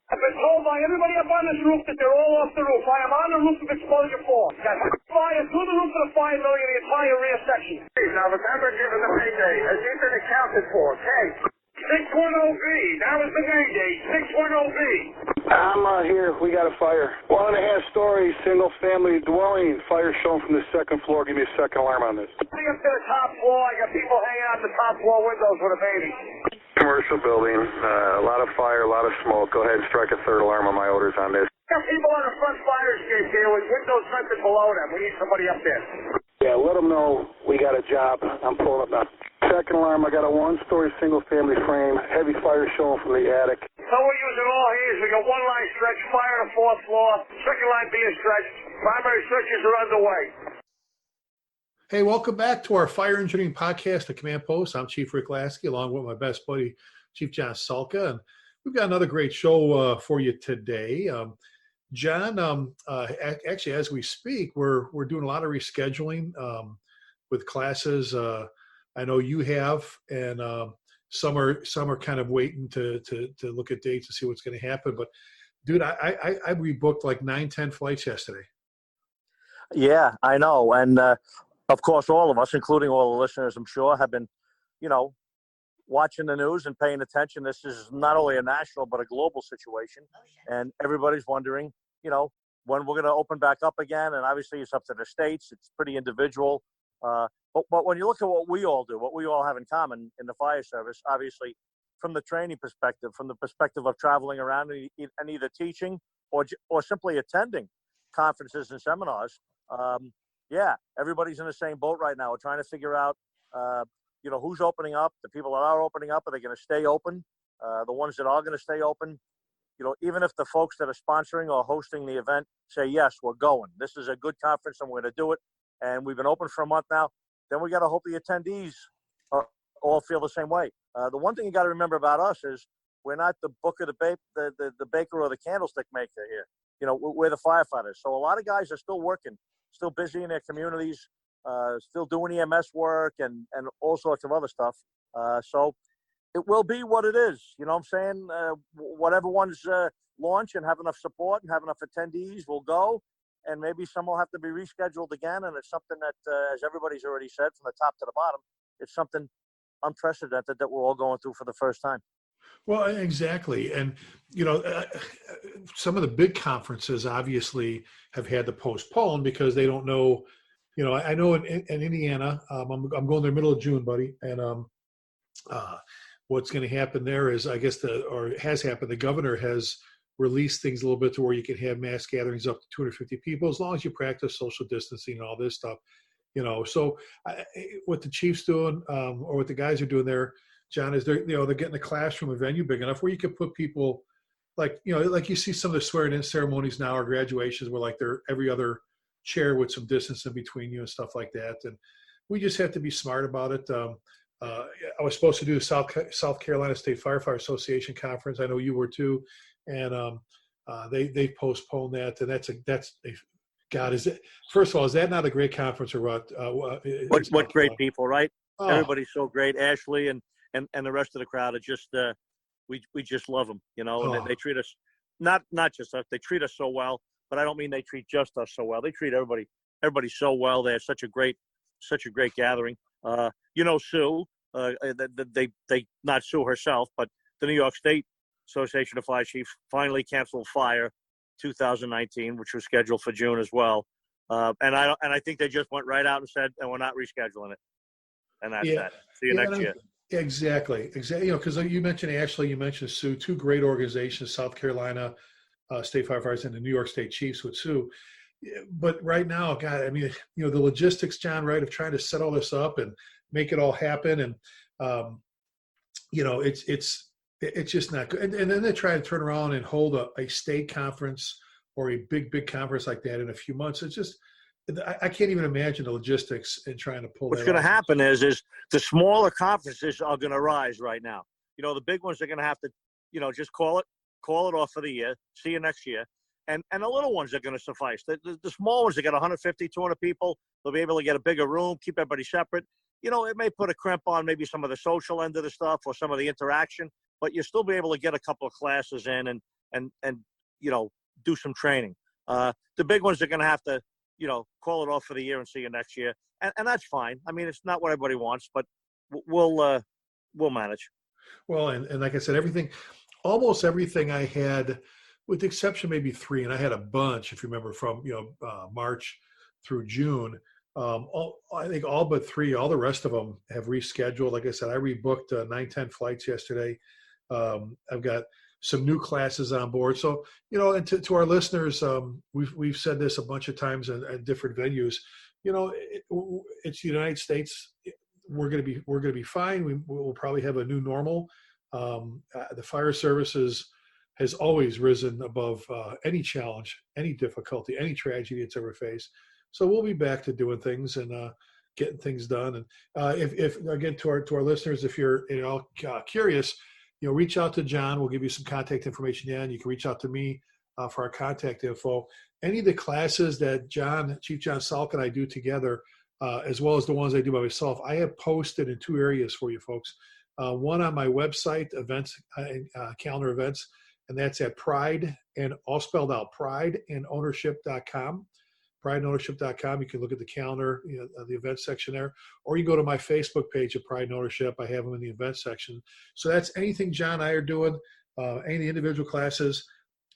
I've been told by everybody up on this roof that they're all off the roof. I am on the roof of Exposure 4. Got fire through the roof of the fire building in the entire rear section. Now remember, given the payday, has he been accounted for? Okay. 610B. That was the Mayday. 610B. I'm here. We got a fire. 1.5-story, single-family dwelling. Fire shown from the second floor. Give me a second alarm on this. Coming up to the top floor. I got people hanging out the top floor windows with a baby. Commercial building. A lot of fire, a lot of smoke. Go ahead and strike a third alarm on my orders on this. Got people on the front fire escape here with windows vented below them. We need somebody up there. Yeah, let them know we got a job. I'm pulling up now. Second alarm, I got a 1-story single-family frame. Heavy fire showing from the attic. So we're using all hands. We got one line stretch, fire on the fourth floor. Second line being stretched. Primary searches are underway. Hey, welcome back to our Fire Engineering Podcast, The Command Post. I'm Chief Rick Lasky, along with my best buddy, Chief John Sulka. And we've got another great show for you today. John, actually, as we speak, we're doing a lot of rescheduling with classes. I know you have, and some are kind of waiting to look at dates and see what's going to happen. But, dude, I rebooked like 9-10 flights yesterday. Yeah, I know. And, of course, all of us, including all the listeners, I'm sure, have been, watching the news and paying attention. This is not only a national but a global situation. And everybody's wondering, when we're going to open back up again. And obviously it's up to the states. It's pretty individual. But when you look at what we all do, what we all have in common in the fire service, obviously from the training perspective, from the perspective of traveling around and either teaching or simply attending conferences and seminars, everybody's in the same boat right now. We're trying to figure out, who's opening up. The people that are opening up, are they going to stay open? The ones that are going to stay open, even if the folks that are sponsoring or hosting the event say, yes, we're going. This is a good conference and we're going to do it. And we've been open for a month now. Then we got to hope the attendees all feel the same way. The one thing you got to remember about us is we're not the the baker or the candlestick maker here. We're the firefighters. So a lot of guys are still working, still busy in their communities, still doing EMS work and all sorts of other stuff. So it will be what it is. You know what I'm saying? Whatever ones launch and have enough support and have enough attendees will go. And maybe some will have to be rescheduled again. And it's something that, as everybody's already said, from the top to the bottom, it's something unprecedented that we're all going through for the first time. Well, exactly. And, some of the big conferences obviously have had to postpone because they don't know, I know in Indiana, I'm going there middle of June, buddy. And what's going to happen there is, I guess, has happened, the governor has released things a little bit to where you can have mass gatherings up to 250 people as long as you practice social distancing and all this stuff. So what the Chiefs doing or what the guys are doing there, John, is they're getting a classroom, a venue big enough where you can put people like you see some of the swearing in ceremonies now or graduations where like they're every other chair with some distance in between you and stuff like that. And we just have to be smart about it. I was supposed to do the South Carolina State Firefighter Association conference. I know you were too. And they postponed that. And that's God, first of all, is that not a great conference or what? What great people, right? Oh. Everybody's so great. Ashley and the rest of the crowd are just, we just love them, and they treat us, not just us, they treat us so well, but I don't mean they treat just us so well. They treat everybody so well. They have such a great gathering. Sue, they not Sue herself, but the New York State Association of Fire Chiefs finally canceled Fire 2019, which was scheduled for June as well. And I think they just went right out and said, and we're not rescheduling it. And that's that. See you next year. Exactly. Because you mentioned Ashley, you mentioned Sue, two great organizations, South Carolina State Firefighters and the New York State Chiefs with Sue. But right now, God, I mean, the logistics, John, right, of trying to set all this up and make it all happen. And, it's just not good. And then they try to turn around and hold a state conference or a big conference like that in a few months. It's just, I can't even imagine the logistics in trying to pull What's that going to off. happen is the smaller conferences are going to rise right now. The big ones are going to have to, just call it off for the year. See you next year. And the little ones are going to suffice. The small ones, they got 150, 200 people. They'll be able to get a bigger room, keep everybody separate. It may put a crimp on maybe some of the social end of the stuff or some of the interaction, but you'll still be able to get a couple of classes in and do some training. The big ones are going to have to, call it off for the year and see you next year, and that's fine. I mean, it's not what everybody wants, but we'll manage. Well, and like I said, almost everything I had, with the exception maybe 3, and I had a bunch, if you remember, from March through June. I think all but 3, all the rest of them have rescheduled. Like I said, I rebooked 9-10 flights yesterday. I've got some new classes on board. So, and to our listeners, we've said this a bunch of times at different venues. It's the United States. We're going to be fine. We'll probably have a new normal. The fire services has always risen above any challenge, any difficulty, any tragedy it's ever faced. So we'll be back to doing things and getting things done. And if again, to our listeners, if you're curious, reach out to John. We'll give you some contact information. Yeah, and you can reach out to me for our contact info. Any of the classes that Chief John Salk and I do together, as well as the ones I do by myself, I have posted in 2 areas for you folks. One on my website, events, calendar events, and that's at Pride, and all spelled out, prideandownership.com. prideandownership.com. You can look at the calendar, the event section there, or you go to my Facebook page of Pride and Ownership. I have them in the event section. So that's anything John and I are doing, any individual classes,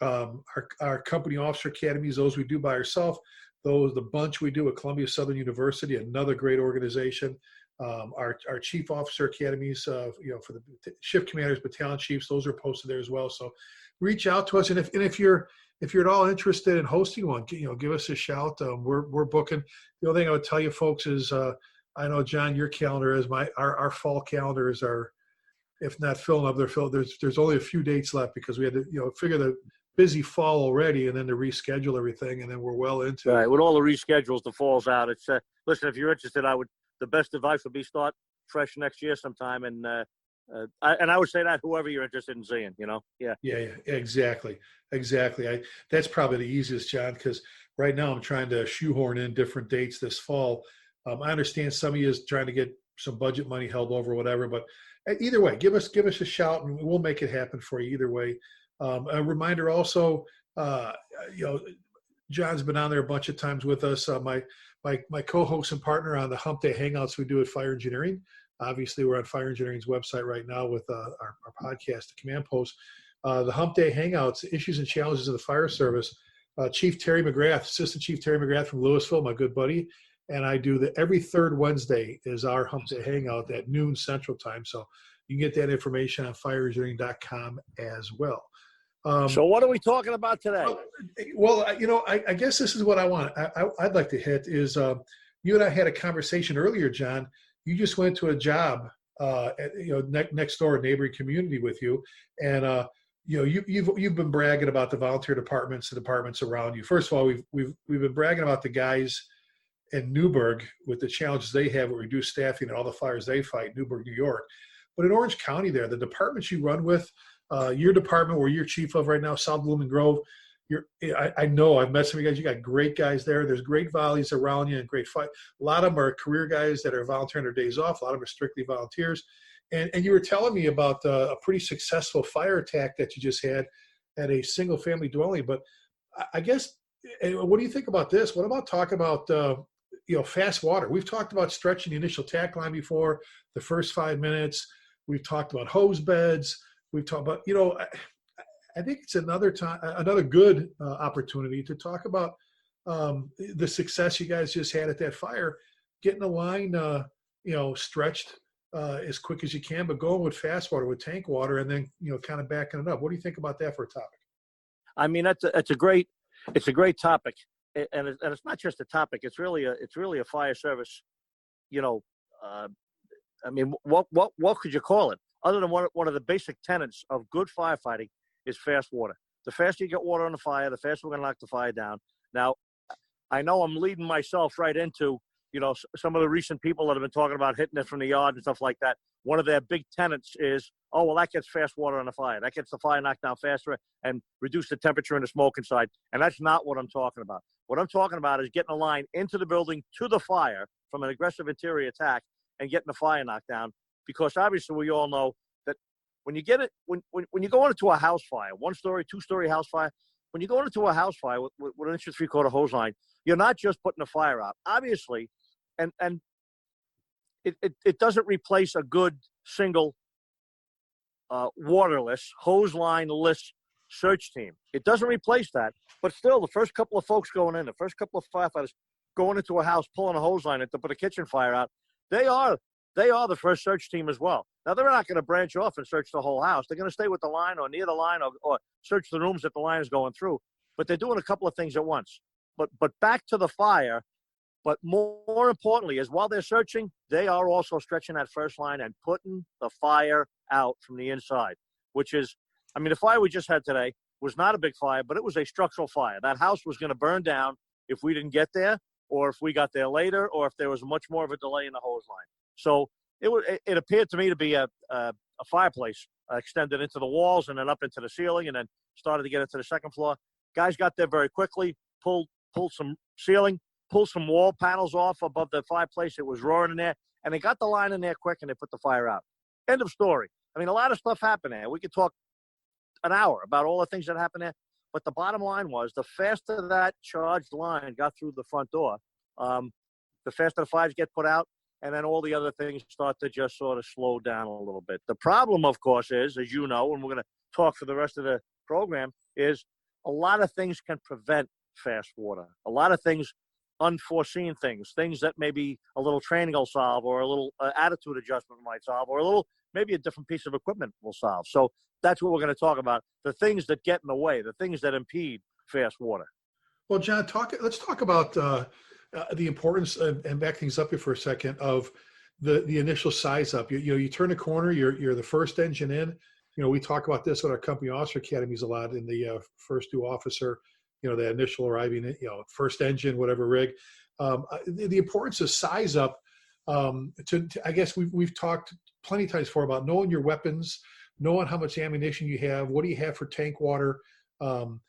our company officer academies, those we do by ourselves, the bunch we do at Columbia Southern University, another great organization. Our chief officer academies, for the shift commanders, battalion chiefs, those are posted there as well. So reach out to us, and if you're at all interested in hosting one, give us a shout. We're booking. The only thing I would tell you folks is, I know John, your calendar is our fall calendars are, if not filling up, they're filled. There's only a few dates left because we had to figure the busy fall already, and then to reschedule everything, and then we're well into right with all the reschedules. The fall's out. It's listen, if you're interested, the best advice would be start fresh next year sometime, and I would say that whoever you're interested in seeing, Yeah, exactly. That's probably the easiest, John, because right now I'm trying to shoehorn in different dates this fall. I understand some of you is trying to get some budget money held over or whatever, but either way, give us a shout and we'll make it happen for you either way. A reminder also, John's been on there a bunch of times with us. My co-host and partner on the Hump Day Hangouts we do at Fire Engineering. Obviously, we're on Fire Engineering's website right now with our podcast, the Command Post. The Hump Day Hangouts, Issues and Challenges of the Fire Service. Chief Terry McGrath, Assistant Chief Terry McGrath from Louisville, my good buddy, and I do every 3rd Wednesday is our Hump Day Hangout at noon Central Time. So you can get that information on fireengineering.com as well. So what are we talking about today? Well, I guess this is what I want. I'd like to hit is you and I had a conversation earlier, John. You just went to a job, next door, neighboring community with you, and you've been bragging about the volunteer departments, the departments around you. First of all, we've been bragging about the guys in Newburgh with the challenges they have with reduced staffing and all the fires they fight, Newburgh, New York. But in Orange County, there, the departments you run with. Your department where you're chief of right now, South Blooming Grove, I know I've met some of you guys. You got great guys there. There's great volleys around you and great fight. A lot of them are career guys that are volunteering their days off. A lot of them are strictly volunteers. And you were telling me about a pretty successful fire attack that you just had at a single family dwelling. But I guess, what do you think about this? What about talking about, fast water? We've talked about stretching the initial tack line before, the first 5 minutes. We've talked about hose beds. We've talked about, I think it's another good opportunity to talk about the success you guys just had at that fire, getting the line, stretched as quick as you can, but going with fast water, with tank water, and then, kind of backing it up. What do you think about that for a topic? I mean, it's a great topic, and it's not just a topic. It's really a fire service. I mean, what could you call it? Other than one of the basic tenets of good firefighting is fast water. The faster you get water on the fire, the faster we're going to knock the fire down. Now, I know I'm leading myself right into, some of the recent people that have been talking about hitting it from the yard and stuff like that. One of their big tenets is, that gets fast water on the fire. That gets the fire knocked down faster and reduce the temperature and the smoke inside. And that's not what I'm talking about. What I'm talking about is getting a line into the building to the fire from an aggressive interior attack and getting the fire knocked down. Because obviously we all know that when you get it, when you go into a house fire, 1-story, 2-story house fire, when you go into a house fire with an 1 3/4 hose line, you're not just putting a fire out, obviously, and it doesn't replace a good single waterless, hose line-less search team. It doesn't replace that, but still, the first couple of folks going in, the first couple of firefighters going into a house, pulling a hose line in to put a kitchen fire out, they are the first search team as well. Now, they're not going to branch off and search the whole house. They're going to stay with the line or near the line or search the rooms that the line is going through. But they're doing a couple of things at once. But back to the fire, but more importantly is while they're searching, they are also stretching that first line and putting the fire out from the inside, which is, I mean, the fire we just had today was not a big fire, but it was a structural fire. That house was going to burn down if we didn't get there, or if we got there later, or if there was much more of a delay in the hose line. So it appeared to me to be a fireplace extended into the walls and then up into the ceiling and then started to get into the second floor. Guys got there very quickly, pulled some ceiling, pulled some wall panels off above the fireplace. It was roaring in there, and they got the line in there quick, and they put the fire out. End of story. I mean, a lot of stuff happened there. We could talk an hour about all the things that happened there, but the bottom line was the faster that charged line got through the front door, the faster the fires get put out, and then all the other things start to just sort of slow down a little bit. The problem, of course, is, as you know, and we're going to talk for the rest of the program, is a lot of things can prevent fast water. A lot of things, unforeseen things that maybe a little training will solve, or a little attitude adjustment might solve, or a little, maybe a different piece of equipment will solve. So that's what we're going to talk about, the things that get in the way, the things that impede fast water. Well, John, let's talk about the importance, and back things up here for a second, of the initial size up. You turn a corner, you're the first engine in. We talk about this at our company officer academies a lot in the first due officer, the initial arriving, first engine, whatever rig. The importance of size up. I guess we've talked plenty of times before about knowing your weapons, knowing how much ammunition you have. What do you have for tank water? How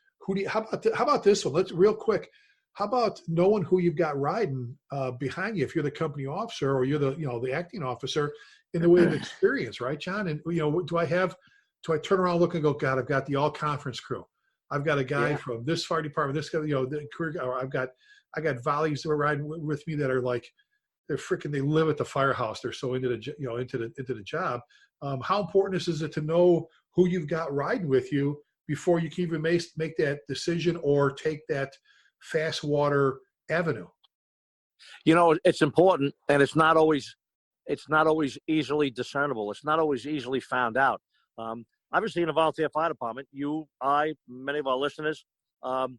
about this one? Let's real quick. How about knowing who you've got riding behind you if you're the company officer or you're the acting officer, in the way of experience, right, John? And do I turn around, look and go, God, I've got the all conference crew. I've got a guy from this fire department, this guy, the career, or I got volleys that are riding with me that are like, they live at the firehouse. They're so into the job. How important is it to know who you've got riding with you before you can even make that decision or take that fast water avenue? It's important, and it's not always easily discernible. It's not always easily found out. Obviously, in a volunteer fire department, you, I, many of our listeners, the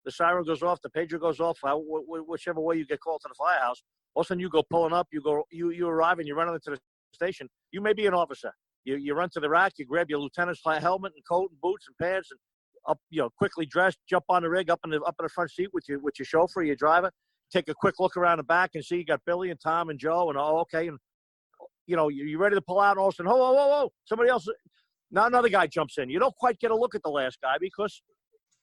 siren goes off, the pager goes off, whichever way you get called to the firehouse. All of a sudden, you go pulling up, you arrive, and you run into the station. You may be an officer. You run to the rack, you grab your lieutenant's helmet and coat and boots and pants, and up, quickly dressed, jump on the rig, up in the front seat with your chauffeur, your driver. Take a quick look around the back and see you got Billy and Tom and Joe, and okay, and you ready to pull out, and all of a sudden, whoa, somebody else. Now another guy jumps in. You don't quite get a look at the last guy because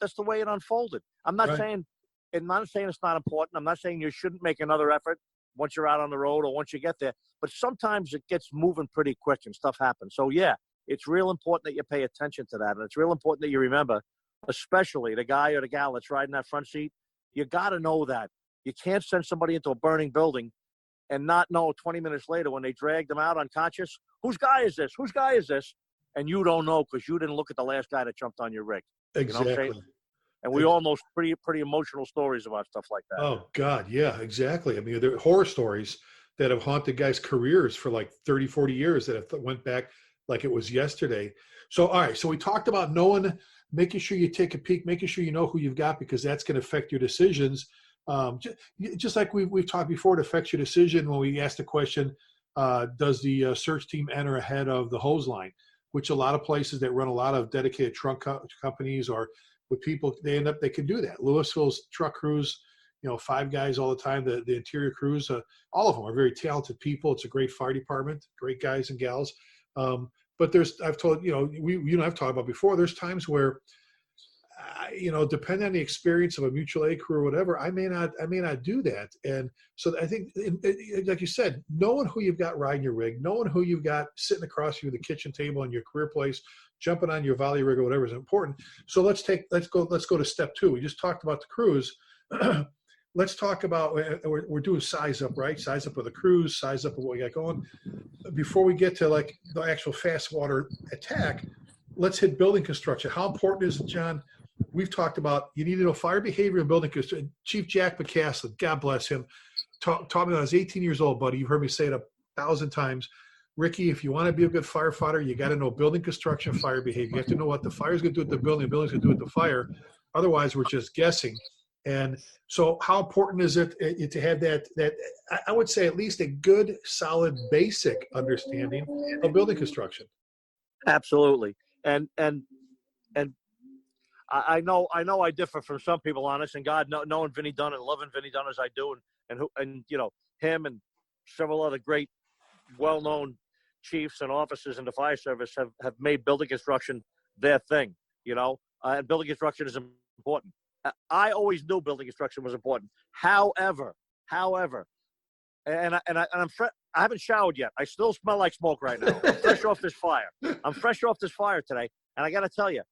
that's the way it unfolded. I'm not saying it's not important. I'm not saying you shouldn't make another effort once you're out on the road or once you get there. But sometimes it gets moving pretty quick and stuff happens. So, yeah, it's real important that you pay attention to that. And it's real important that you remember, especially the guy or the gal that's riding that front seat, you got to know that. You can't send somebody into a burning building and not know 20 minutes later when they drag them out unconscious, whose guy is this? Whose guy is this? And you don't know because you didn't look at the last guy that jumped on your rig. Exactly. You know what I'm saying? And we all know pretty emotional stories about stuff like that. Oh, God, yeah, exactly. I mean, there are horror stories that have haunted guys' careers for like 30, 40 years that have went back like it was yesterday. So, all right, so we talked about making sure you take a peek, making sure you know who you've got, because that's going to affect your decisions. Just like we've talked before, it affects your decision when we asked the question, does the search team enter ahead of the hose line, which a lot of places that run a lot of dedicated truck companies or with people, they can do that. Louisville's truck crews, 5 guys all the time, the interior crews, all of them are very talented people. It's a great fire department, great guys and gals. But I've told, I've talked about before, there's times where depending on the experience of a mutual aid crew or whatever, I may not do that. And so I think, like you said, knowing who you've got riding your rig, knowing who you've got sitting across you at the kitchen table in your career place, jumping on your volley rig or whatever is important. So let's go to step 2. We just talked about the crews. Let's talk about, we're doing size up, right? Size up of the crews, size up of what we got going. Before we get to like the actual fast water attack, let's hit building construction. How important is it, John? We've talked about, you need to know fire behavior and building construction. Chief Jack McCaslin, God bless him, taught me when I was 18 years old, buddy. You've heard me say it 1,000 times. Ricky, if you want to be a good firefighter, you got to know building construction, fire behavior. You have to know what the fire's going to do with the building, the building's going to do with the fire. Otherwise, we're just guessing. And so how important is it to have that I would say at least a good, solid, basic understanding of building construction? Absolutely. And I know I differ from some people on this, and God, knowing Vinny Dunn and loving Vinny Dunn as I do, and him and several other great, well-known chiefs and officers in the fire service have made building construction their thing, and building construction is important. I always knew building construction was important. However, and I haven't showered yet. I still smell like smoke right now. I'm fresh off this fire. I'm fresh off this fire today, and I got to tell you,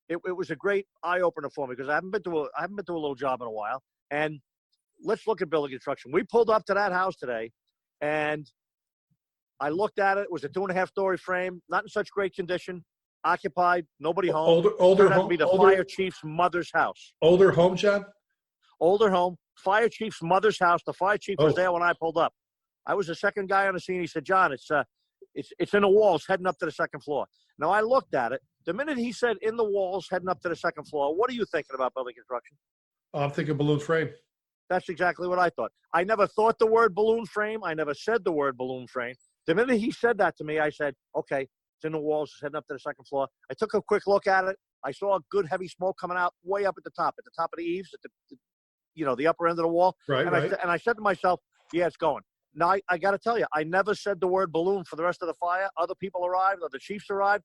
it was a great eye opener for me because I haven't been to a little job in a while. And let's look at building construction. We pulled up to that house today, and I looked at it. It was a 2.5-story frame, not in such great condition. Occupied, nobody home. Older home. To be the fire chief's mother's house. Older home, John? Older home. Fire chief's mother's house. The fire chief was there when I pulled up. I was the second guy on the scene. He said, "John, it's in the walls heading up to the second floor." Now I looked at it. The minute he said in the walls heading up to the second floor, what are you thinking about building construction? I'm thinking balloon frame. That's exactly what I thought. I never thought the word balloon frame. I never said the word balloon frame. The minute he said that to me, I said, okay. It's in the walls, it's heading up to the second floor. I took a quick look at it. I saw a good heavy smoke coming out way up at the top of the eaves, at the upper end of the wall. Right, and I said to myself, yeah, it's going. Now, I got to tell you, I never said the word balloon for the rest of the fire. Other people arrived, other chiefs arrived.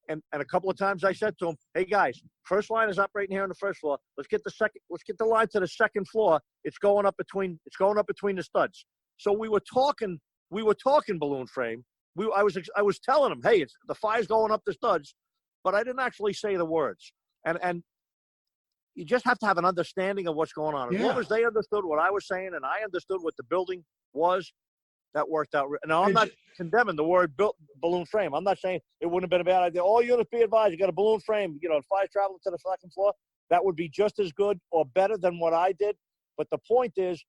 And a couple of times I said to them, hey, guys, first line is operating here on the first floor. Let's get the line to the second floor. It's going up between the studs. So we were talking balloon frame. I was telling them, hey, the fire's going up the studs, but I didn't actually say the words. And you just have to have an understanding of what's going on. As long as they understood what I was saying and I understood what the building was, that worked out. Now, I'm not condemning the word balloon frame. I'm not saying it wouldn't have been a bad idea. All units be advised, you got a balloon frame, fire traveling to the second floor. That would be just as good or better than what I did. But the point is,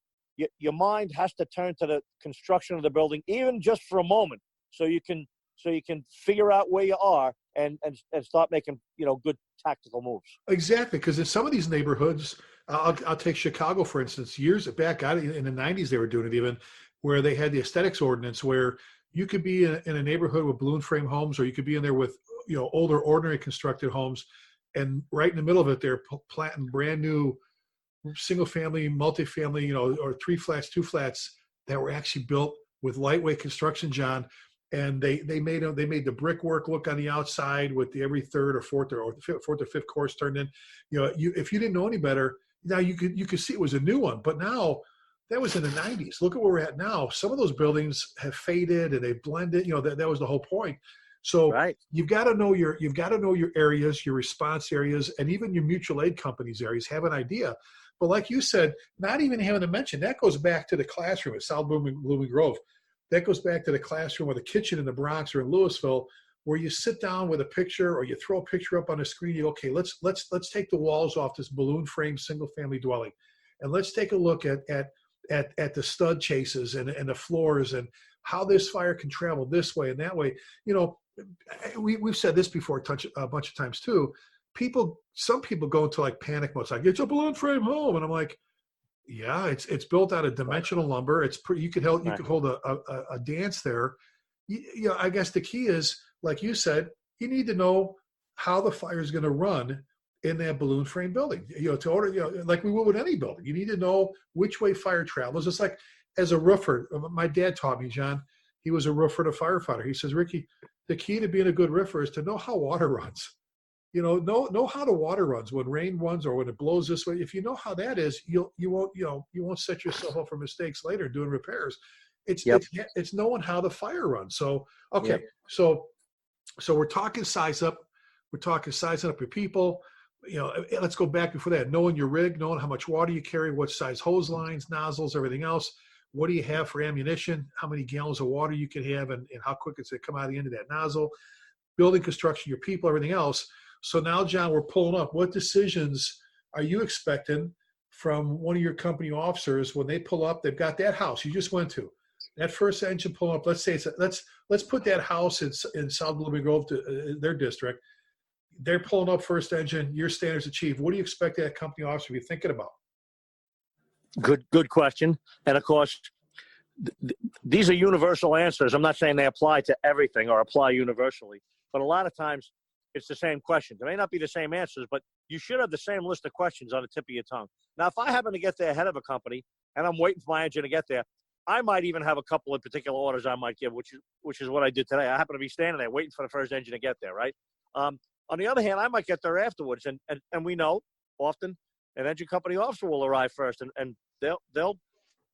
your mind has to turn to the construction of the building, even just for a moment. So you can figure out where you are and start making good tactical moves. Exactly, because in some of these neighborhoods, I'll take Chicago for instance. Years back, in the '90s, they were doing it even, where they had the aesthetics ordinance, where you could be in a neighborhood with balloon frame homes, or you could be in there with older, ordinary constructed homes, and right in the middle of it, they're planting brand new single family, multifamily, or 3 flats, 2 flats that were actually built with lightweight construction, John. And they made the brickwork look on the outside with every third or fourth or fifth course turned in. If you didn't know any better, now you could see it was a new one. But now, that was in the '90s. Look at where we're at now. Some of those buildings have faded and they've blended. That was the whole point. So right. You've got to know your areas, your response areas, and even your mutual aid companies areas. Have an idea. But like you said, not even having to mention, that goes back to the classroom at South Blooming Grove. That goes back to the classroom or the kitchen in the Bronx or in Louisville, where you sit down with a picture or you throw a picture up on the screen. You go, okay, let's take the walls off this balloon frame single family dwelling, and let's take a look at the stud chases and the floors and how this fire can travel this way and that way. We've said this before a bunch of times too. Some people go into like panic mode. It's like, it's a balloon frame home, and I'm like, yeah, it's built out of dimensional lumber. It's pretty. You could hold a dance there. I guess the key is, like you said, you need to know how the fire is going to run in that balloon frame building. To order, like we would with any building, you need to know which way fire travels. It's like as a roofer. My dad taught me, John. He was a roofer and a firefighter. He says, Ricky, the key to being a good roofer is to know how water runs. know how the water runs when rain runs or when it blows this way. If you know how that is, you won't set yourself up for mistakes later doing repairs. It's knowing how the fire runs. So okay, so we're talking size up. We're talking sizing up your people. Let's go back before that. Knowing your rig, knowing how much water you carry, what size hose lines, nozzles, everything else. What do you have for ammunition? How many gallons of water you can have, and how quick it's going to come out of the end of that nozzle. Building construction, your people, everything else. So now, John, we're pulling up. What decisions are you expecting from one of your company officers when they pull up? They've got that house you just went to, that first engine pulling up. Let's say let's put that house in South Blooming Grove to their district. They're pulling up first engine. Your standards achieved. What do you expect that company officer to be thinking about? Good question. And of course, these are universal answers. I'm not saying they apply to everything or apply universally, but a lot of times it's the same questions. It may not be the same answers, but you should have the same list of questions on the tip of your tongue. Now, if I happen to get there ahead of a company and I'm waiting for my engine to get there, I might even have a couple of particular orders I might give, which is what I did today. I happen to be standing there waiting for the first engine to get there, right? On the other hand, I might get there afterwards, and we know often an engine company officer will arrive first, and they'll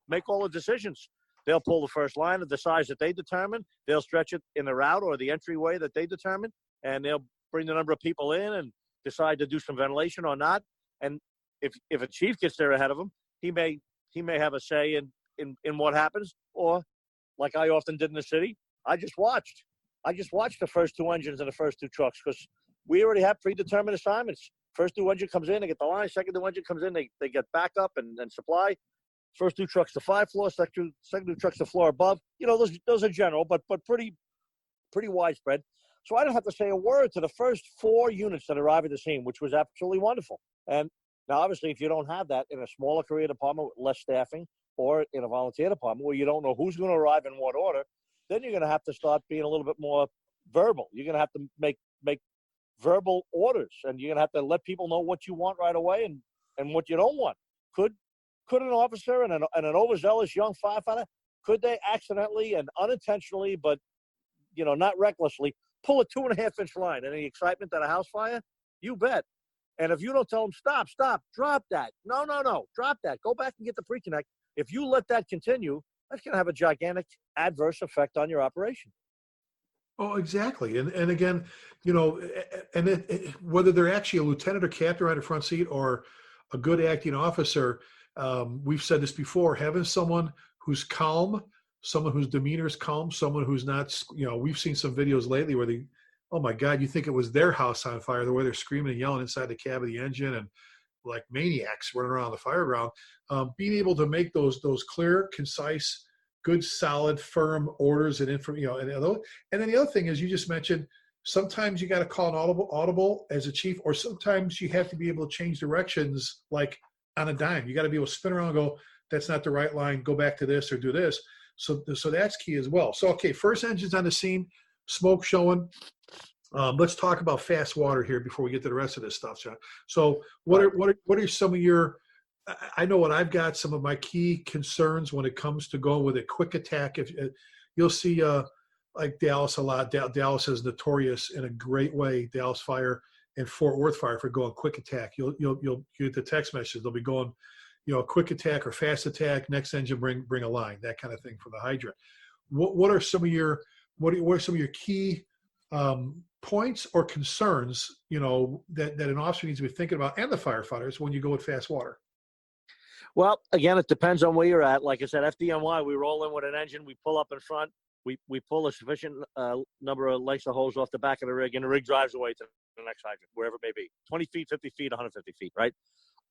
make all the decisions. They'll pull the first line of the size that they determine. They'll stretch it in the route or the entryway that they determine, and they'll bring the number of people in and decide to do some ventilation or not. And if a chief gets there ahead of him, he may have a say in what happens. Or like I often did in the city, I just watched the first two engines and the first two trucks because we already have predetermined assignments. First new engine comes in, they get the line. Second new engine comes in, they get backup and supply. First two trucks to 5th floor, second new trucks to floor above. Those are general, but pretty widespread. So I don't have to say a word to the first 4 units that arrive at the scene, which was absolutely wonderful. And now, obviously, if you don't have that in a smaller career department with less staffing or in a volunteer department where you don't know who's going to arrive in what order, then you're going to have to start being a little bit more verbal. You're going to have to make verbal orders, and you're going to have to let people know what you want right away and what you don't want. Could an officer and an overzealous young firefighter, could they accidentally and unintentionally, but not recklessly, pull a 2.5-inch line in the excitement at a house fire? You bet. And if you don't tell them, stop, drop that. No, drop that. Go back and get the pre-connect. If you let that continue, that's going to have a gigantic adverse effect on your operation. Oh, exactly. And again, whether they're actually a lieutenant or captain on the front seat or a good acting officer, we've said this before, having someone who's calm, someone whose demeanor is calm, someone who's not, we've seen some videos lately where oh my God, you think it was their house on fire, the way they're screaming and yelling inside the cab of the engine and like maniacs running around the fire ground. Being able to make those clear, concise, good, solid, firm orders and information, and then the other thing is you just mentioned, sometimes you got to call an audible as a chief, or sometimes you have to be able to change directions like on a dime. You got to be able to spin around and go, that's not the right line, go back to this or do this. So that's key as well. So, okay, first engine's on the scene, smoke showing. Let's talk about fast water here before we get to the rest of this stuff, John. So what are some of your, I know what I've got, some of my key concerns when it comes to going with a quick attack. If you'll see like Dallas a lot, Dallas is notorious in a great way, Dallas Fire and Fort Worth Fire, for going quick attack. You'll get the text messages. They'll be going, quick attack or fast attack, next engine, bring a line, that kind of thing for the hydrant. What are some of your key points or concerns, that an officer needs to be thinking about, and the firefighters, when you go with fast water? Well, again, it depends on where you're at. Like I said, FDNY, we roll in with an engine, we pull up in front, we pull a sufficient number of lengths of hose off the back of the rig, and the rig drives away to the next hydrant, wherever it may be, 20 feet, 50 feet, 150 feet, right?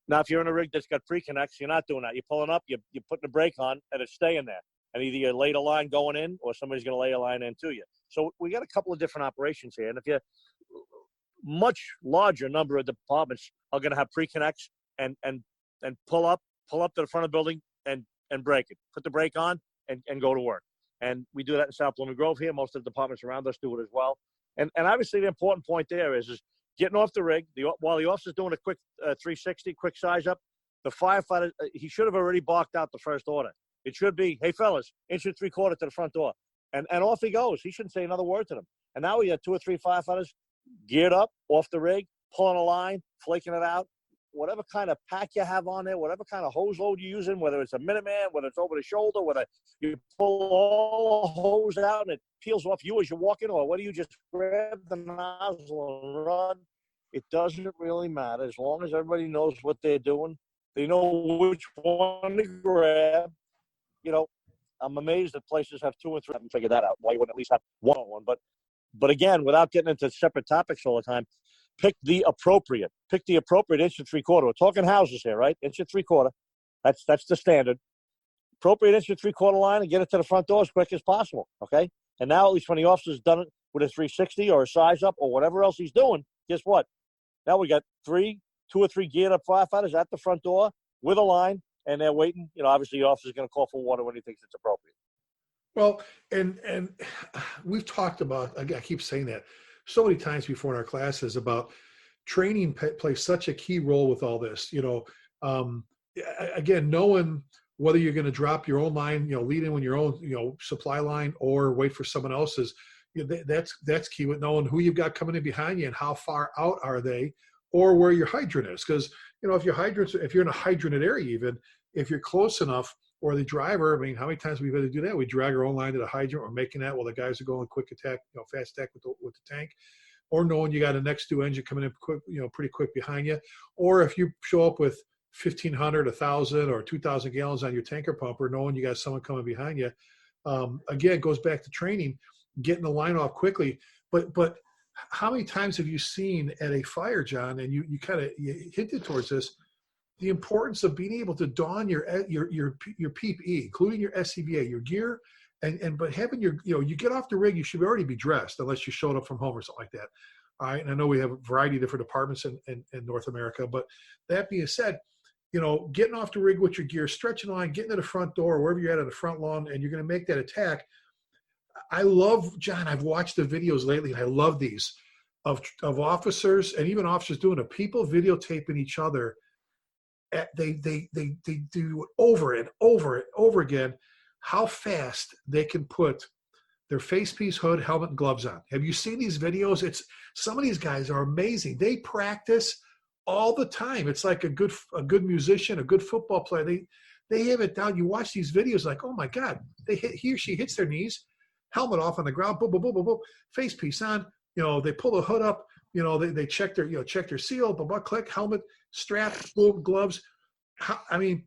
Now, if you're in a rig that's got pre-connects, you're not doing that. You're pulling up, you're putting the brake on, and it's staying there. And either you laid a line going in, or somebody's going to lay a line in to you. So we got a couple of different operations here. And if you're much larger number of departments are going to have pre-connects and pull up to the front of the building and brake it. Put the brake on and go to work. And we do that in South Blooming Grove here. Most of the departments around us do it as well. And obviously the important point there is getting off the rig. While the officer's doing a quick 360, quick size up, the firefighter, he should have already barked out the first order. It should be, hey, fellas, 1 3/4 to the front door. And off he goes. He shouldn't say another word to them. And now we have 2 or 3 firefighters geared up, off the rig, pulling a line, flaking it out, whatever kind of pack you have on there, whatever kind of hose load you're using, whether it's a Minuteman, whether it's over the shoulder, whether you pull all the hose out and it peels off you as you're walking, or whether you just grab the nozzle and run, it doesn't really matter. As long as everybody knows what they're doing, they know which one to grab. You know, I'm amazed that places have 2 and 3. I haven't figured that out. Why you wouldn't at least have one. But again, without getting into separate topics all the time, pick the appropriate 1 3/4. We're talking houses here, right? 1 3/4. That's the standard. Appropriate 1 3/4 line and get it to the front door as quick as possible. Okay. And now, at least when the officer's done it with a 360 or a size up or whatever else he's doing, guess what? Now we got 2 or 3 geared up firefighters at the front door with a line, and they're waiting. You know, obviously the officer's going to call for water when he thinks it's appropriate. Well, and we've talked about, I keep saying that so many times before in our classes about training plays such a key role with all this. You know, again, knowing whether you're going to drop your own line, you know, lead in with your own, you know, supply line or wait for someone else's. You know, that's key with knowing who you've got coming in behind you and how far out are they, or where your hydrant is. Because, you know, if you're in a hydranted area, even if you're close enough, or the driver, I mean, how many times we've had to do that? We drag our own line to the hydrant or making that while the guys are going quick attack, you know, fast attack with the tank, or knowing you got a next due engine coming in quick, you know, pretty quick behind you. Or if you show up with 1,500, 1,000, or 2,000 gallons on your tanker pumper, knowing you got someone coming behind you. Again, it goes back to training, getting the line off quickly. But how many times have you seen at a fire, John, and you kind of hinted towards this, the importance of being able to don your PPE, including your SCBA, your gear, but having your, you know, you get off the rig, you should already be dressed unless you showed up from home or something like that. All right, and I know we have a variety of different departments in North America, but that being said, you know, getting off the rig with your gear, stretching the line, getting to the front door, wherever you're at on the front lawn, and you're going to make that attack. I love, John, I've watched the videos lately, and I love these of officers and even officers doing it, people videotaping each other. They do it over and over and over again, how fast they can put their face piece, hood, helmet, and gloves on. Have you seen these videos? Some of these guys are amazing. They practice all the time. It's like a good musician, a good football player. They have it down. You watch these videos like, oh my God, he or she hits their knees, helmet off on the ground, boom, boom, boom, boom, boom, face piece on. You know, they pull the hood up. You know, they check their seal, blah, blah, click, helmet, strap, boom, gloves. I mean,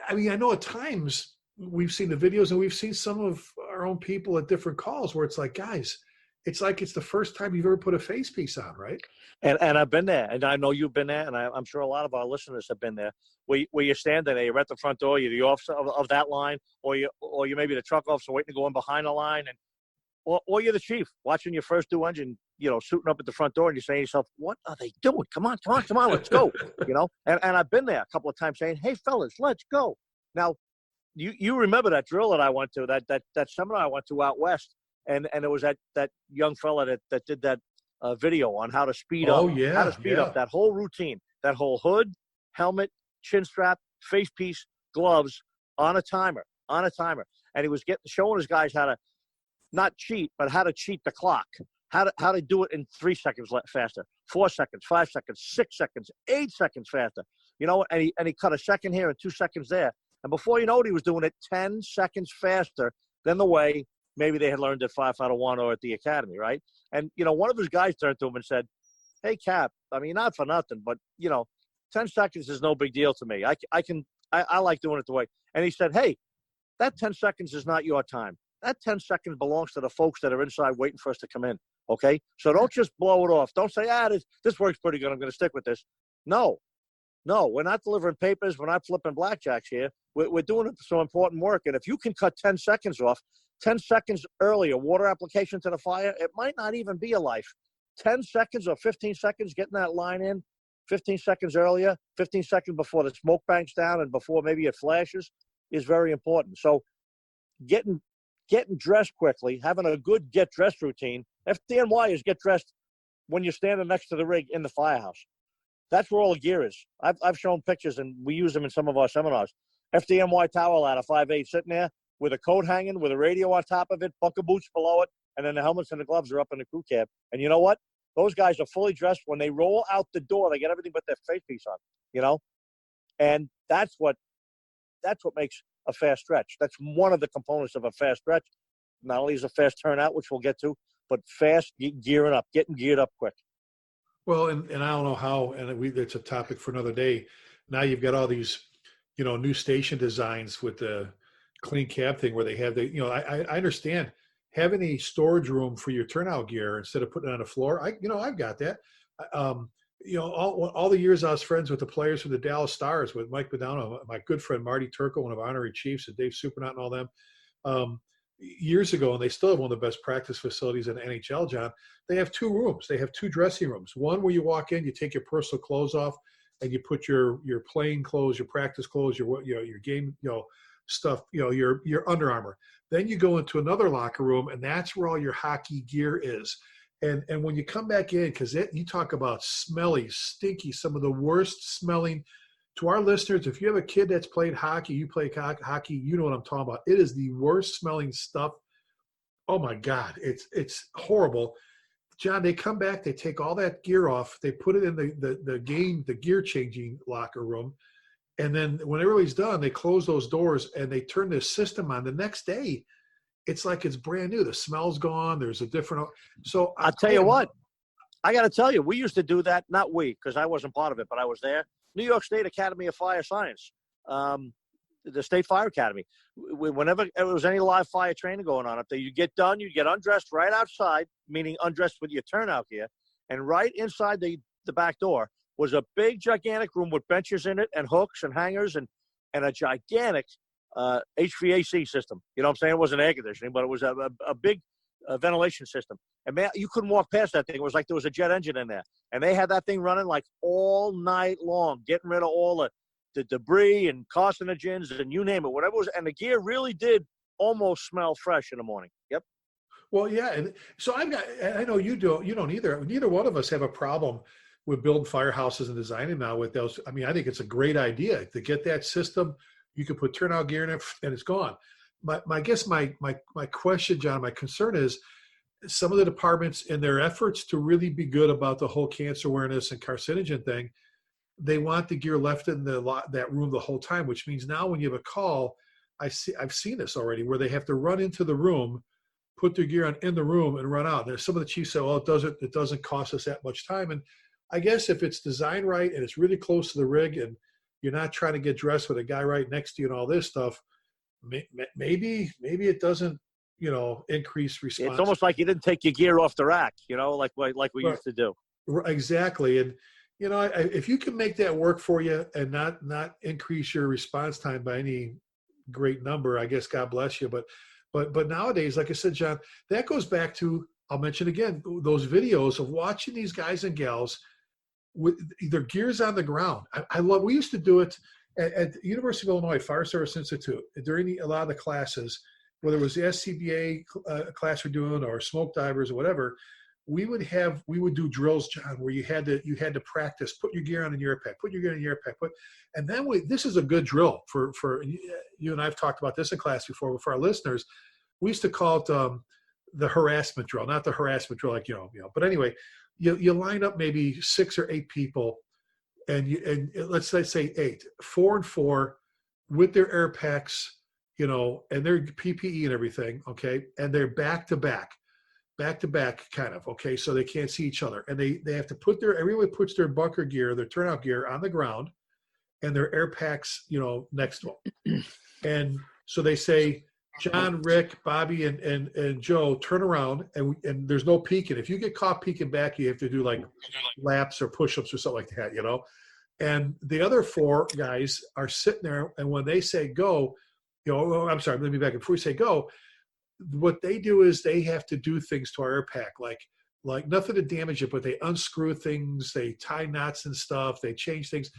I know at times we've seen the videos and we've seen some of our own people at different calls where it's like, guys, it's like it's the first time you've ever put a face piece on, right? And I've been there, and I know you've been there, and I'm sure a lot of our listeners have been there, where you're standing there, you're at the front door, you're the officer of that line, or you maybe the truck officer waiting to go in behind the line, and or you're the chief watching your first due engine, you know, suiting up at the front door, and you're saying to yourself, what are they doing? Come on, let's go. You know, and I've been there a couple of times saying, hey, fellas, let's go. Now, you remember that drill that I went to, that seminar I went to out west, and it was that young fella that did that video on how to speed up, how to speed up that whole routine, that whole hood, helmet, chin strap, face piece, gloves on a timer. And he was showing his guys how to not cheat, but how to cheat the clock, how to do it in 3 seconds faster, 4 seconds, 5 seconds, 6 seconds, 8 seconds faster. You know, and he cut a second here and 2 seconds there. And before you know it, he was doing it 10 seconds faster than the way maybe they had learned at Firefighter One or at the academy, right? And, you know, one of his guys turned to him and said, hey, Cap, I mean, not for nothing, but, you know, 10 seconds is no big deal to me. I like doing it the way. And he said, hey, that 10 seconds is not your time. That 10 seconds belongs to the folks that are inside waiting for us to come in, okay? So don't just blow it off. Don't say, this works pretty good, I'm going to stick with this. No, we're not delivering papers. We're not flipping blackjacks here. We're doing some important work. And if you can cut 10 seconds off, 10 seconds earlier, water application to the fire, it might not even be a life. 10 seconds or 15 seconds getting that line in, 15 seconds earlier, 15 seconds before the smoke banks down and before maybe it flashes is very important. So getting dressed quickly, having a good get-dressed routine. FDNY is get dressed when you're standing next to the rig in the firehouse. That's where all the gear is. I've shown pictures, and we use them in some of our seminars. FDNY towel ladder, 5'8", sitting there with a coat hanging, with a radio on top of it, bunker boots below it, and then the helmets and the gloves are up in the crew cab. And you know what? Those guys are fully dressed. When they roll out the door, they get everything but their face piece on, you know? And that's what makes a fast stretch. That's one of the components of a fast stretch. Not only is a fast turnout, which we'll get to, but fast gearing up, getting geared up quick. Well, and I don't know how, and it's a topic for another day. Now you've got all these, new station designs with the clean cab thing where they have I understand having a storage room for your turnout gear instead of putting it on the floor. I've got that. All the years I was friends with the players from the Dallas Stars, with Mike Modano, my good friend Marty Turco, one of our honorary chiefs, and Dave Supernaut and all them. Years ago, and they still have one of the best practice facilities in the NHL, John. They have 2 rooms. They have 2 dressing rooms. One where you walk in, you take your personal clothes off, and you put your playing clothes, your practice clothes, your game stuff, your Under Armour. Then you go into another locker room, and that's where all your hockey gear is. And when you come back in, because you talk about smelly, stinky, some of the worst smelling. To our listeners, if you have a kid that's played hockey, you play hockey, you know what I'm talking about. It is the worst smelling stuff. Oh my God, it's horrible. John, they come back, they take all that gear off, they put it in the gear changing locker room, and then when everybody's done, they close those doors and they turn the system on. The next day, it's like it's brand new. The smell's gone. There's a different. So I'll tell you what, I got to tell you, we used to do that. Not we, because I wasn't part of it, but I was there. New York State Academy of Fire Science, the State Fire Academy. Whenever there was any live fire training going on up there, you get done, you get undressed right outside, meaning undressed with your turnout gear, and right inside the back door was a big, gigantic room with benches in it and hooks and hangers and a gigantic HVAC system. You know what I'm saying? It wasn't air conditioning, but it was a big ventilation system. And man, you couldn't walk past that thing. It was like there was a jet engine in there. And they had that thing running like all night long, getting rid of all the debris and carcinogens and you name it, whatever it was. And the gear really did almost smell fresh in the morning. Yep. Well, yeah. And so I know you don't either. Neither one of us have a problem with building firehouses and designing now with those. I mean, I think it's a great idea to get that system. You can put turnout gear in it and it's gone. My question, John, my concern is some of the departments in their efforts to really be good about the whole cancer awareness and carcinogen thing, they want the gear left in that room the whole time, which means now when you have a call, I've seen this already where they have to run into the room, put their gear on in the room and run out. There's some of the chiefs say, well, it doesn't cost us that much time. And I guess if it's designed right and it's really close to the rig and you're not trying to get dressed with a guy right next to you and all this stuff, maybe it doesn't, increase response. It's almost like you didn't take your gear off the rack, like we used to do. Exactly. And, if you can make that work for you and not increase your response time by any great number, I guess God bless you. But nowadays, like I said, John, that goes back to, I'll mention again, those videos of watching these guys and gals with their gears on the ground. We used to do it at the University of Illinois Fire Service Institute during a lot of the classes, whether it was the SCBA class we're doing or smoke divers or whatever. We would do drills, John, where you had to practice, put your gear on in your air pack, put your gear in your air pack, and then this is a good drill for you and I've talked about this in class before, but for our listeners, we used to call it the harassment drill, not the harassment drill, but anyway, you line up maybe 6 or 8 people, and let's say 8, 4 and 4 with their air packs, and their PPE and everything, okay, and they're back to back kind of, okay, so they can't see each other, and they have to everyone puts their bunker gear, their turnout gear on the ground, and their air packs, next to them, and so they say, John, Rick, Bobby, and Joe, turn around, and there's no peeking. If you get caught peeking back, you have to do like laps or push-ups or something like that, And the other 4 guys are sitting there, and when they say go, I'm sorry, let me back. Before we say go, what they do is they have to do things to our air pack, like nothing to damage it, but they unscrew things, they tie knots and stuff, they change things.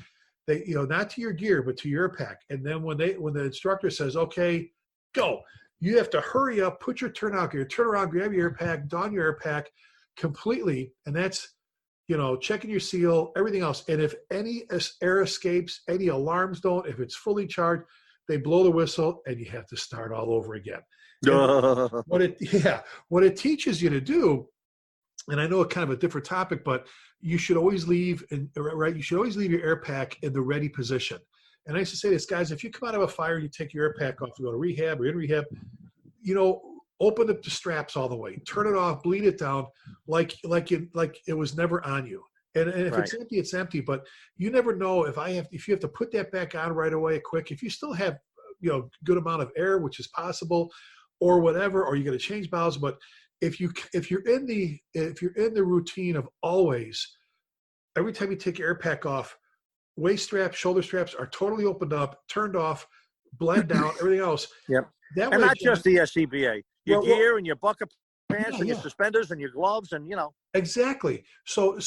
They, not to your gear, but to your air pack. And then when the instructor says, okay, go, you have to hurry up, put your turnout gear, turn around, grab your air pack, don your air pack completely. And that's, checking your seal, everything else. And if any air escapes, any alarms don't, if it's fully charged, they blow the whistle and you have to start all over again. What it teaches you to do and I know it's kind of a different topic, but you should always leave, you should always leave your air pack in the ready position. And I used to say this, guys, if you come out of a fire and you take your air pack off, you go to rehab or in rehab, open up the straps all the way, turn it off, bleed it down like it was never on you. And if it's empty, it's empty. But you never know if you have to put that back on right away, quick. If you still have good amount of air, which is possible, or whatever, or you got to change valves. But if you're in the routine of always, every time you take your air pack off, waist straps, shoulder straps are totally opened up, turned off, blend down, everything else. Yep. That and way, not just the SCBA, your gear and your bucket pants and your yeah. suspenders and your gloves and Exactly. So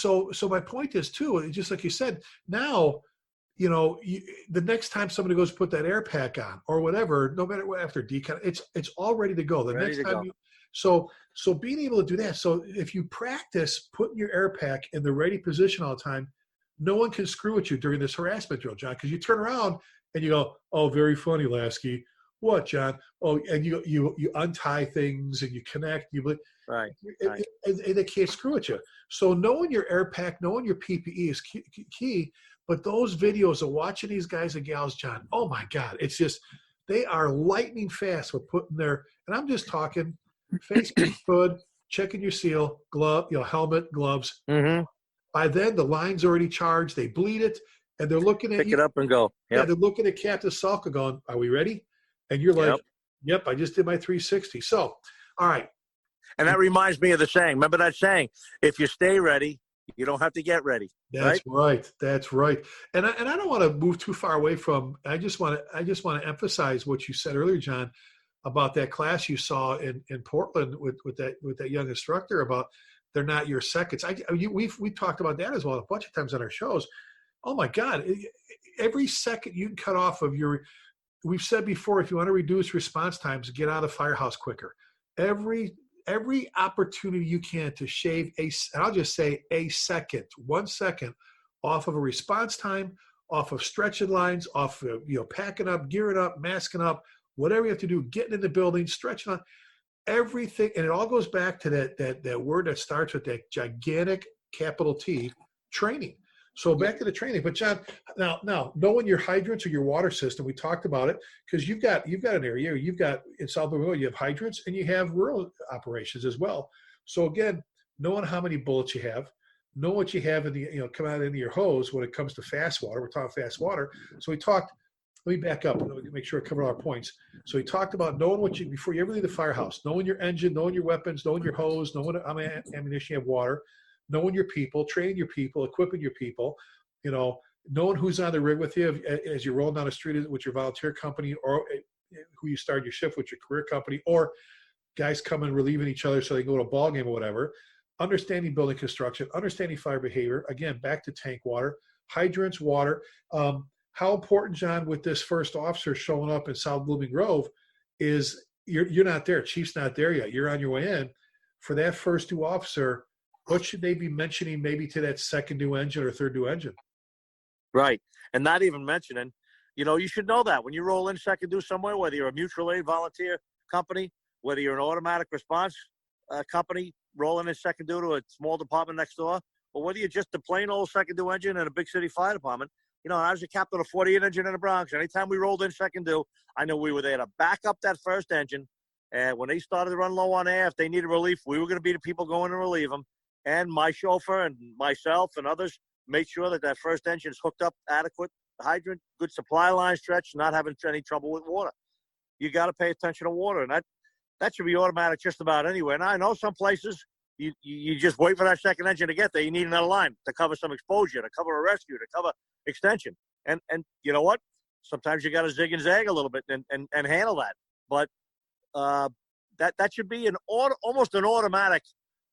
my point is too, just like you said, now, the next time somebody goes to put that air pack on or whatever, no matter what, after decon, it's all ready to go. So being able to do that. So if you practice putting your air pack in the ready position all the time, no one can screw with you during this harassment drill, John, because you turn around and you go, "Oh, very funny, Lasky. What, John?" Oh, and you untie things and you connect. Right. And they can't screw with you. So knowing your air pack, knowing your PPE is key. But those videos of watching these guys and gals, John, oh my God, it's just, they are lightning fast with putting their, and I'm just talking face, hood, checking your seal, glove, helmet, gloves. Mm-hmm. By then, the line's already charged. They bleed it, and they're looking at you. Pick it up and go. Yep. Yeah, they're looking at Captain Salka going, "Are we ready?" And you're like, "Yep, I just did my 360." So, all right. And that reminds me of the saying. Remember that saying? If you stay ready, you don't have to get ready. That's right. That's right. And I don't want to move too far away from. I just want to emphasize what you said earlier, John, about that class you saw in Portland with that young instructor about they're not your seconds. We've talked about that as well a bunch of times on our shows. Oh my God! Every second you can cut off of your. We've said before, if you want to reduce response times, get out of the firehouse quicker. Every opportunity you can to shave and I'll just say a second, 1 second off of a response time, off of stretching lines, off of, packing up, gearing up, masking up, whatever you have to do, getting in the building, stretching on everything. And it all goes back to that word that starts with that gigantic capital T, training. So back to the training. But John, now knowing your hydrants or your water system, we talked about it because you've got an area. You've got in South Louisville, you have hydrants and you have rural operations as well. So again, knowing how many bullets you have, know what you have in the come out into your hose when it comes to fast water. We're talking fast water. So we talked. Let me back up and make sure I cover all our points. So we talked about knowing before you ever leave the firehouse, knowing your engine, knowing your weapons, knowing your hose, knowing how many ammunition you have, water. Knowing your people, training your people, equipping your people, knowing who's on the rig with you as you're rolling down the street with your volunteer company or who you start your shift with your career company or guys coming relieving each other so they can go to a ball game or whatever. Understanding building construction, understanding fire behavior. Again, back to tank water, hydrants, water. How important, John, with this first officer showing up in South Blooming Grove is you're not there. Chief's not there yet. You're on your way in. For that first due officer, what should they be mentioning maybe to that second due engine or third due engine? Right. And not even mentioning, you should know that when you roll in second due somewhere, whether you're a mutual aid volunteer company, whether you're an automatic response company rolling in second due to a small department next door, or whether you're just a plain old second due engine in a big city fire department, I was a captain of 48 engine in the Bronx. Anytime we rolled in second due, I knew we were there to back up that first engine. And when they started to run low on air, if they needed relief, we were going to be the people going to relieve them. And my chauffeur and myself and others made sure that first engine is hooked up, adequate hydrant, good supply line stretch, not having any trouble with water. You got to pay attention to water, and that should be automatic just about anywhere. And I know some places you just wait for that second engine to get there. You need another line to cover some exposure, to cover a rescue, to cover extension. And you know what? Sometimes you got to zig and zag a little bit and handle that. But that should be almost an automatic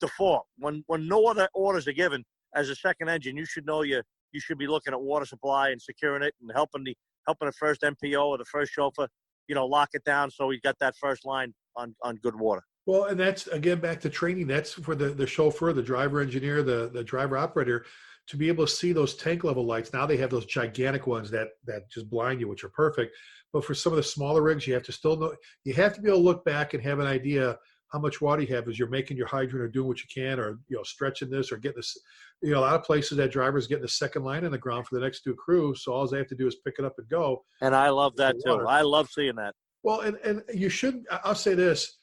default. When no other orders are given as a second engine, you should know you should be looking at water supply and securing it and helping the first MPO or the first chauffeur, lock it down so we got that first line on good water. Well, and that's again back to training. That's for the chauffeur, the driver engineer, the driver operator to be able to see those tank level lights. Now they have those gigantic ones that just blind you, which are perfect. But for some of the smaller rigs, you have to still know. You have to be able to look back and have an idea how much water you have as you're making your hydrant or doing what you can, or, stretching this or getting this. A lot of places that drivers getting the second line in the ground for the next two crews. So all they have to do is pick it up and go. And I love that too. I love seeing that. Well, and you should, I'll say this.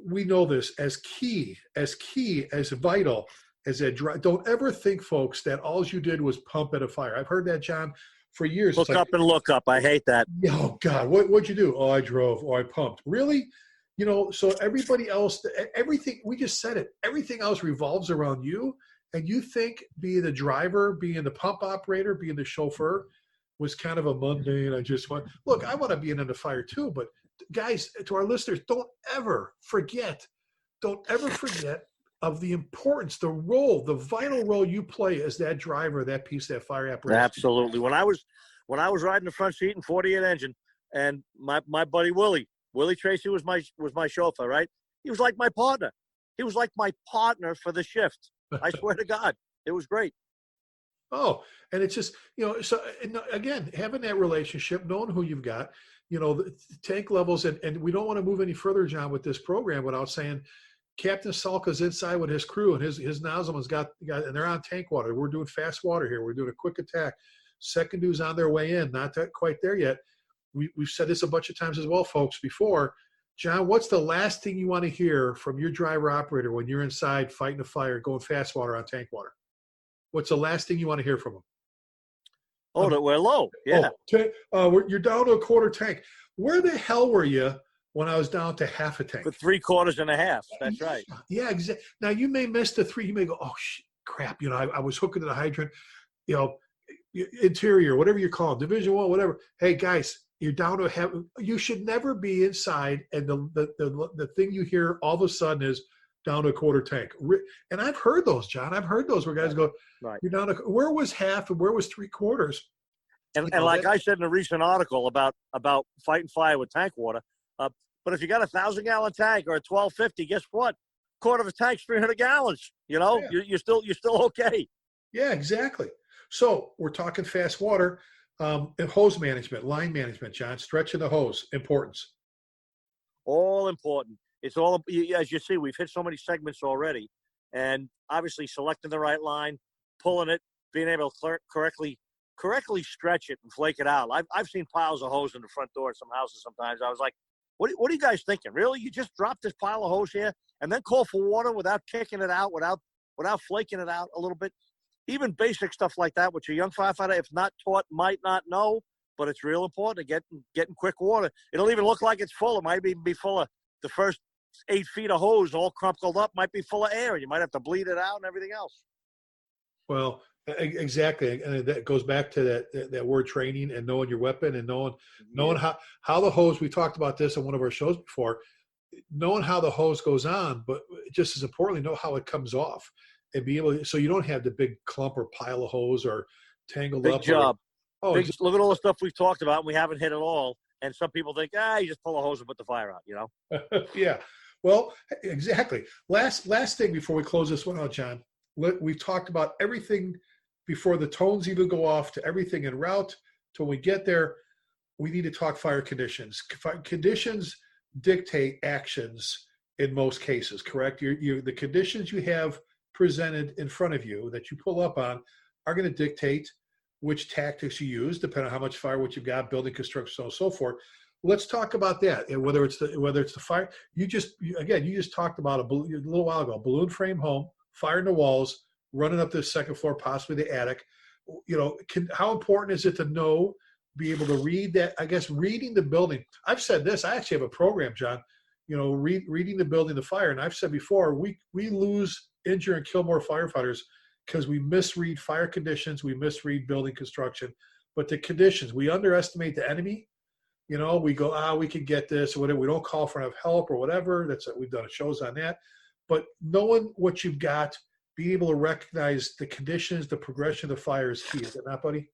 We know this as key, as vital as that. Don't ever think, folks, that all you did was pump at a fire. I've heard that, John, for years. Look up and look up. I hate that. Oh God, what'd you do? Oh, I drove. Oh, I pumped. Really? So everybody else, everything, we just said it. Everything else revolves around you. And you think being the driver, being the pump operator, being the chauffeur was kind of a mundane. I just want, look, I want to be in the fire too. But guys, to our listeners, don't ever forget of the importance, the role, the vital role you play as that driver, that piece of that fire apparatus. Absolutely. When I was riding the front seat in 48 engine, and my buddy Willie Tracy was my chauffeur, right? He was like my partner. He was like my partner for the shift. I swear to God, it was great. Oh, and it's just, so again, having that relationship, knowing who you've got, the tank levels, and we don't want to move any further, John, with this program without saying Captain Salka's inside with his crew, and his nozzleman's got, and they're on tank water. We're doing fast water here. We're doing a quick attack. Second dew's on their way in, not quite there yet. We've said this a bunch of times as well, folks, before. John, what's the last thing you want to hear from your driver operator when you're inside fighting a fire, going fast water on tank water? What's the last thing you want to hear from them? Oh, that we're low. Yeah. You're down to a quarter tank. Where the hell were you when I was down to half a tank? For 3/4 and a half. That's right. Yeah, exactly. Now, you may miss the 3. You may go, oh, crap. I was hooking to the hydrant, interior, whatever you call it, Division 1, whatever. Hey, guys, you're down to half. You should never be inside, and the thing you hear all of a sudden is down to a quarter tank. And I've heard those, John. I've heard those where guys go, right, you're down to, where was half and where was 3/4? And like I said in a recent article about fighting fire with tank water, but if you got a 1,000-gallon tank or a 1,250, guess what? Quarter of a tank's 300 gallons. Yeah. You're still okay. Yeah, exactly. So we're talking fast water, and hose management, line management, John, stretching the hose, importance. All important. It's all, as you see, we've hit so many segments already, and obviously selecting the right line, pulling it, being able to correctly stretch it and flake it out. I've seen piles of hose in the front door of some houses sometimes. I was like, what are you guys thinking? Really? You just dropped this pile of hose here and then call for water without kicking it out, without flaking it out a little bit? Even basic stuff like that, which a young firefighter, if not taught, might not know, but it's real important to getting quick water. It'll even look like it's full. It might even be full of the first 8 feet of hose all crumpled up, might be full of air, and you might have to bleed it out and everything else. Well, exactly. And that goes back to that word training and knowing your weapon and knowing how the hose, we talked about this on one of our shows before, knowing how the hose goes on, but just as importantly, know how it comes off and be able to, so you don't have the big clump or pile of hose or tangled up. Big job. Look at all the stuff we've talked about and we haven't hit it all. And some people think, you just pull a hose and put the fire out, Yeah. Well, exactly. Last thing before we close this one out, John, we've talked about everything before the tones even go off to everything en route till we get there. We need to talk fire conditions. Conditions dictate actions in most cases, correct? The conditions you have presented in front of you that you pull up on are going to dictate which tactics you use, depending on how much firewood you've got, building construction, so on and so forth. Let's talk about that. And whether it's the fire, you just talked about a little while ago, balloon frame home, fire in the walls, running up to the second floor, possibly the attic. How important is it to be able to read that? I guess reading the building. I've said this. I actually have a program, John. Reading the building, the fire. And I've said before, we lose, injure, and kill more firefighters because we misread fire conditions, we misread building construction. But the conditions, we underestimate the enemy. We go, we can get this or whatever. We don't call for enough help or whatever. We've done shows on that. But knowing what you've got, being able to recognize the conditions, the progression of the fire is key. Is it not, buddy?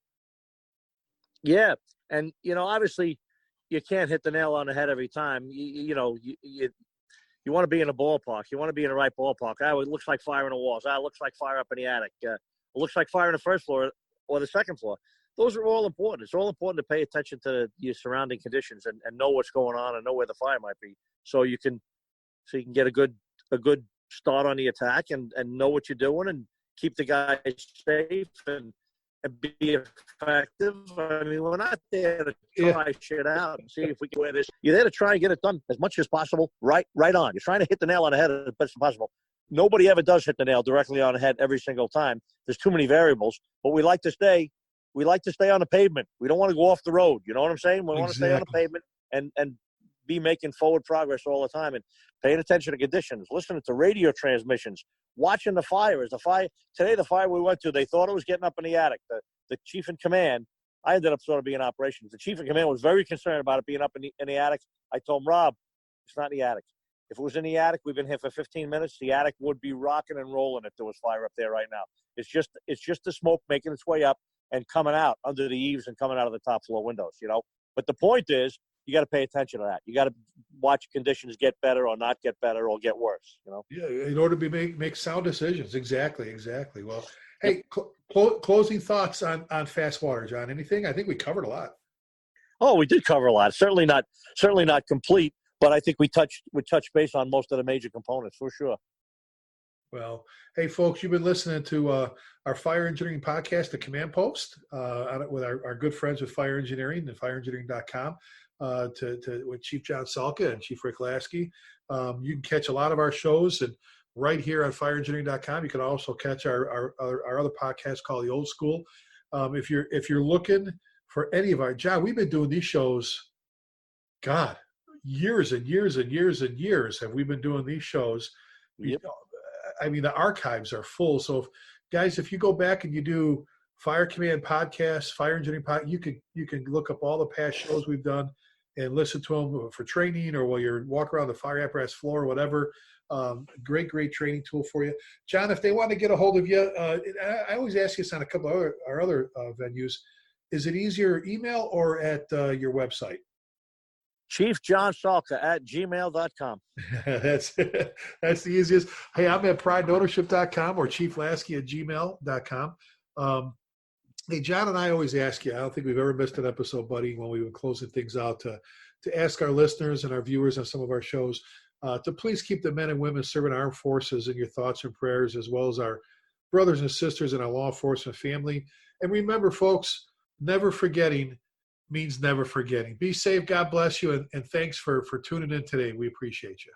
Yeah. And, obviously you can't hit the nail on the head every time. You want to be in a ballpark. You want to be in the right ballpark. It looks like fire in the walls. It looks like fire up in the attic. It looks like fire in the first floor or the second floor. Those are all important. It's all important to pay attention to your surrounding conditions and know what's going on and know where the fire might be. So you can so you can get a good start on the attack and know what you're doing and keep the guys safe and be effective. I mean, we're not there to try shit out and see if we can win this. You're there to try and get it done as much as possible, right on. You're trying to hit the nail on the head as best as possible. Nobody ever does hit the nail directly on the head every single time. There's too many variables, but we like to stay on the pavement. We don't want to go off the road. You know what I'm saying? We want to stay on the pavement and be making forward progress all the time and paying attention to conditions, listening to radio transmissions, watching the fires. Today, the fire we went to, they thought it was getting up in the attic. The chief in command, I ended up sort of being in operations. The chief in command was very concerned about it being up in the attic. I told him, Rob, it's not in the attic. If it was in the attic, we've been here for 15 minutes. The attic would be rocking and rolling if there was fire up there right now. It's just the smoke making its way up and coming out under the eaves and coming out of the top floor windows, you know. But the point is, you got to pay attention to that. You got to watch conditions get better or not get better or get worse, you know. Yeah, in order to make sound decisions. Exactly. Well, hey, closing thoughts on fast water, John. Anything? I think we covered a lot. Oh, we did cover a lot. Certainly not complete, but I think we touched base on most of the major components for sure. Well, hey, folks, you've been listening to our fire engineering podcast, The Command Post, with our good friends with Fire Engineering and fireengineering.com. With Chief John Salka and Chief Rick Lasky. You can catch a lot of our shows and right here on fireengineering.com. You can also catch our other podcast called The Old School. If you're looking for any of our, John, we've been doing these shows, God, years and years and years and years have we been doing these shows. Yep. I mean, the archives are full. So if you go back and you do Fire Command podcasts, Fire Engineering podcast, you can look up all the past shows we've done and listen to them for training or while you're walking around the fire apparatus floor or whatever. Great training tool for you. John, if they want to get a hold of you, I always ask this on a couple of our other venues. Is it easier email or at your website? Chief John Salka at gmail.com. That's the easiest. Hey, I'm at prideownership.com or chieflasky@gmail.com. Hey, John and I always ask you, I don't think we've ever missed an episode, buddy, when we were closing things out, to ask our listeners and our viewers on some of our shows to please keep the men and women serving our armed forces in your thoughts and prayers, as well as our brothers and sisters in our law enforcement family. And remember, folks, never forgetting means never forgetting. Be safe. God bless you. And thanks for tuning in today. We appreciate you.